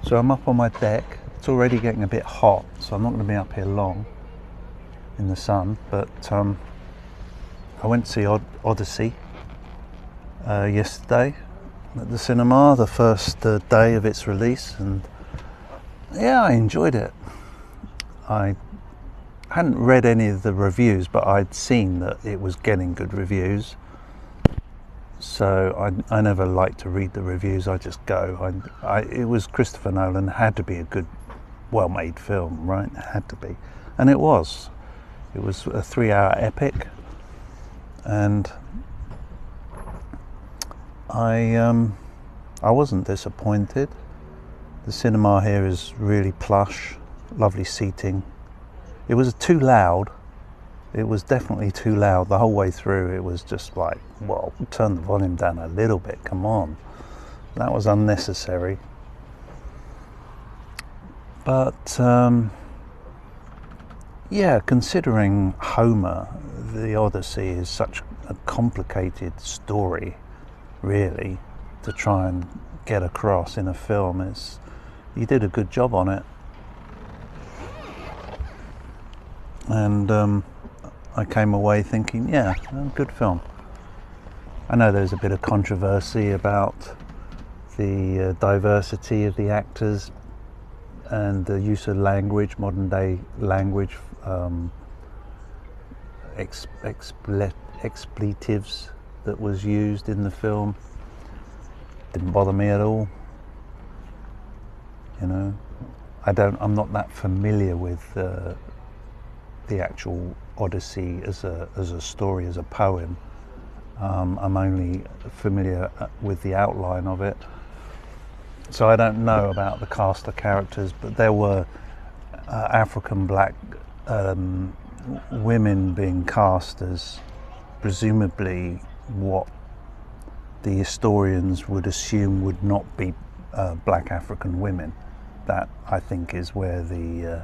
So I'm up on my deck. It's already getting a bit hot, so I'm not going to be up here long in the sun, but I went to see Odyssey yesterday at the cinema, the first day of its release, and yeah, I enjoyed it. I hadn't read any of the reviews, but I'd seen that it was getting good reviews, so I never like to read the reviews. I just go. It was Christopher Nolan, had to be a good, well-made film, right? It had to be, and it was. It was a 3-hour epic, and I wasn't disappointed. The cinema here is really plush, lovely seating. It was too loud. It was definitely too loud the whole way through. It was just like, well, turn the volume down a little bit, come on. That was unnecessary. But yeah, considering Homer, the Odyssey is such a complicated story, really, to try and get across in a film. You did a good job on it. And I came away thinking, yeah, good film. I know there's a bit of controversy about the diversity of the actors and the use of language, modern day language, expletives that was used in the film. Didn't bother me at all. You know, I'm not that familiar with the actual Odyssey as a story, as a poem. I'm only familiar with the outline of it, so I don't know about the cast of characters, but there were African black women being cast as presumably what the historians would assume would not be black African women. That, I think, is where the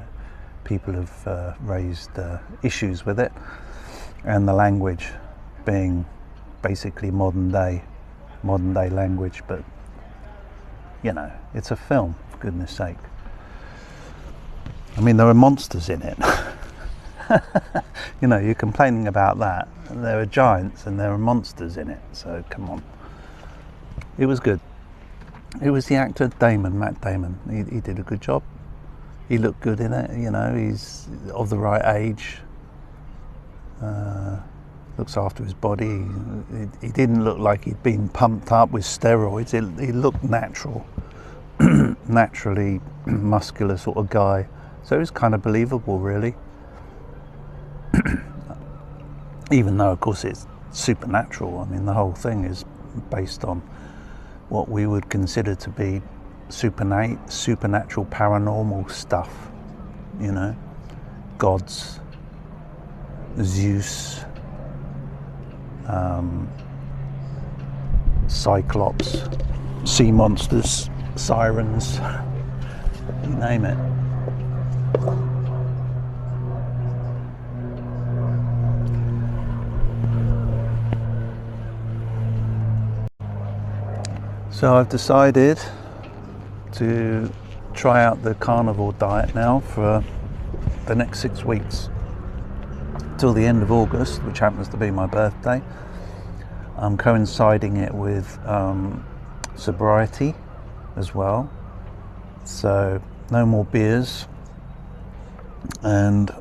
people have raised issues with it, and the language being basically modern day language. But you know, it's a film, for goodness sake. I mean, there are monsters in it. You know, you're complaining about that, and there are giants and there are monsters in it, so come on. It was good. It was the actor Matt Damon. He did a good job. He looked good in it, you know, he's of the right age, looks after his body. He didn't look like he'd been pumped up with steroids. He looked natural, naturally muscular sort of guy. So it was kind of believable, really. Even though, of course, it's supernatural. I mean, the whole thing is based on what we would consider to be supernatural, paranormal stuff, you know, gods, Zeus, Cyclops, sea monsters, sirens, you name it. So I've decided to try out the carnivore diet now for the next 6 weeks till the end of August, which happens to be my birthday. I'm coinciding it with sobriety as well, so no more beers, and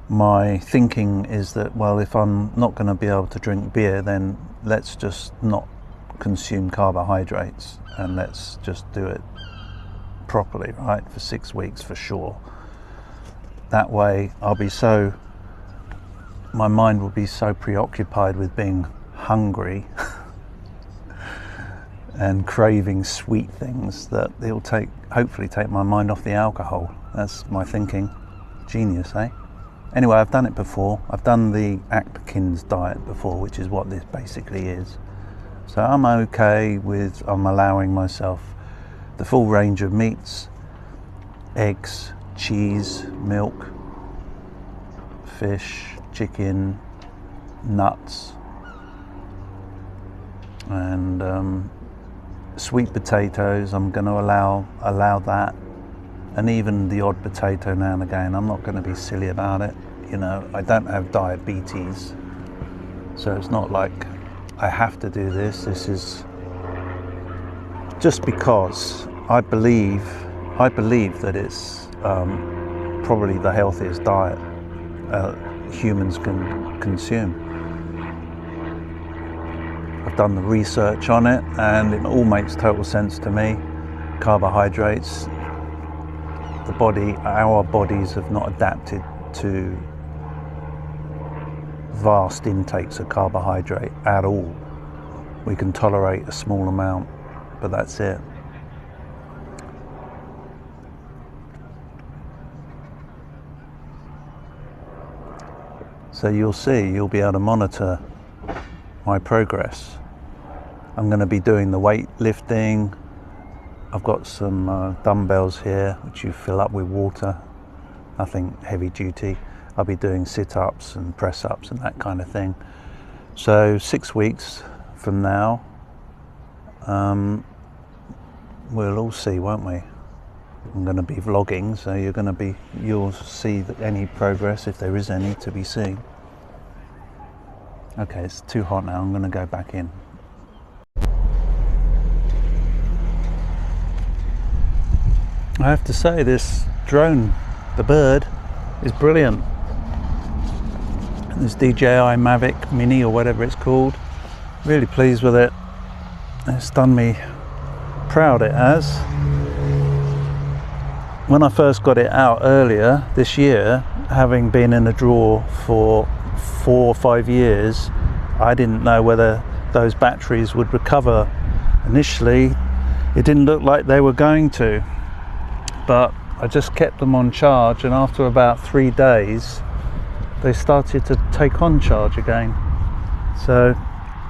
my thinking is that, well, if I'm not going to be able to drink beer, then let's just not consume carbohydrates and let's just do it properly, right, for 6 weeks for sure. That way my mind will be so preoccupied with being hungry and craving sweet things that it'll hopefully take my mind off the alcohol. That's my thinking. Genius, eh? Anyway, I've done it before. I've done the Atkins Diet before, which is what this basically is. So I'm okay with allowing myself the full range of meats, eggs, cheese, milk, fish, chicken, nuts, and sweet potatoes, I'm going to allow that, and even the odd potato now and again. I'm not going to be silly about it. You know, I don't have diabetes, so it's not like I have to do this. This is just because I believe that it's probably the healthiest diet humans can consume. I've done the research on it and it all makes total sense to me. Carbohydrates, our bodies have not adapted to vast intakes of carbohydrate at all. We can tolerate a small amount, but that's it. So you'll be able to monitor my progress. I'm going to be doing the weight lifting. I've got some dumbbells here which you fill up with water, nothing heavy duty. I'll be doing sit-ups and press-ups and that kind of thing. So 6 weeks from now, we'll all see, won't we? I'm going to be vlogging, so you'll see any progress, if there is any to be seen. Okay, it's too hot now. I'm going to go back in. I have to say, this drone, the bird, is brilliant. This DJI Mavic Mini or whatever it's called. Really pleased with it. It's done me proud, it has. When I first got it out earlier this year, having been in a drawer for 4 or 5 years, I didn't know whether those batteries would recover. Initially, it didn't look like they were going to, but I just kept them on charge, and after about 3 days, they started to take on charge again. So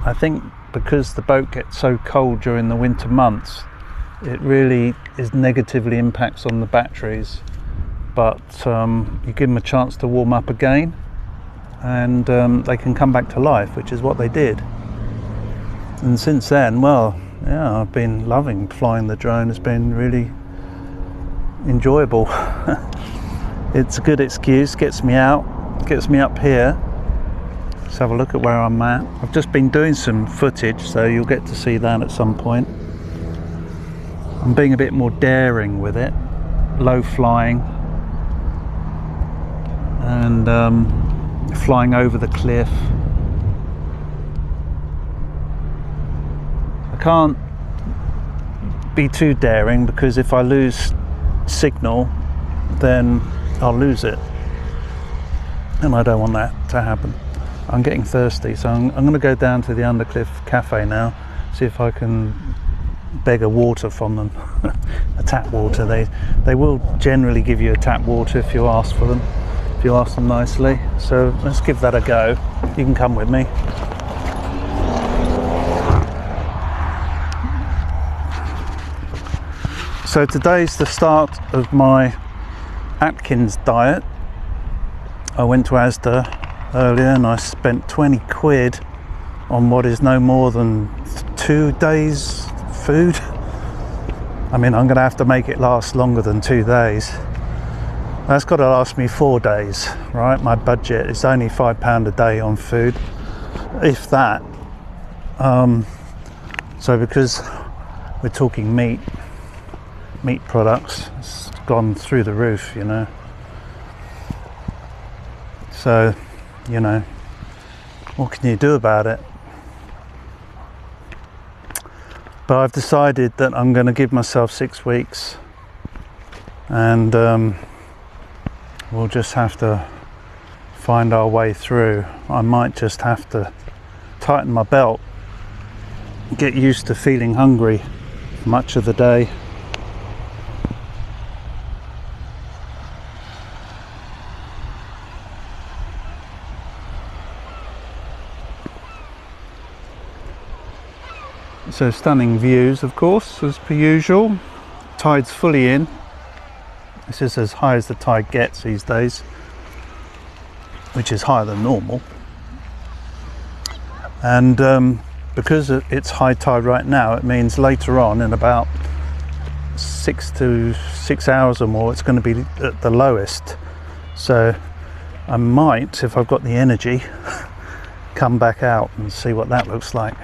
I think because the boat gets so cold during the winter months, it really negatively impacts on the batteries, but you give them a chance to warm up again and they can come back to life, which is what they did. And since then, well, yeah, I've been loving flying the drone. It's been really enjoyable. It's a good excuse, gets me out, gets me up here. Let's have a look at where I'm at. I've just been doing some footage, so you'll get to see that at some point. I'm being a bit more daring with it, low flying, and flying over the cliff. I can't be too daring because if I lose signal, then I'll lose it, and I don't want that to happen. I'm getting thirsty, so I'm going to go down to the Undercliff Cafe now, see if I can beg a water from them. A tap water. They will generally give you a tap water if you ask for them, if you ask them nicely. So let's give that a go. You can come with me. So today's the start of my Atkins diet. I went to Asda earlier and I spent 20 quid on what is no more than 2 days food. I mean, I'm going to have to make it last longer than 2 days. That's got to last me 4 days, right? My budget is only £5 a day on food, if that. So because we're talking meat products, it's gone through the roof, you know. So, you know, what can you do about it? But I've decided that I'm going to give myself 6 weeks, and we'll just have to find our way through. I might just have to tighten my belt, get used to feeling hungry much of the day. So stunning views, of course, as per usual. Tide's fully in. This is as high as the tide gets these days, which is higher than normal. And because it's high tide right now, it means later on in about 6 hours or more it's going to be at the lowest. So I might, if I've got the energy, come back out and see what that looks like.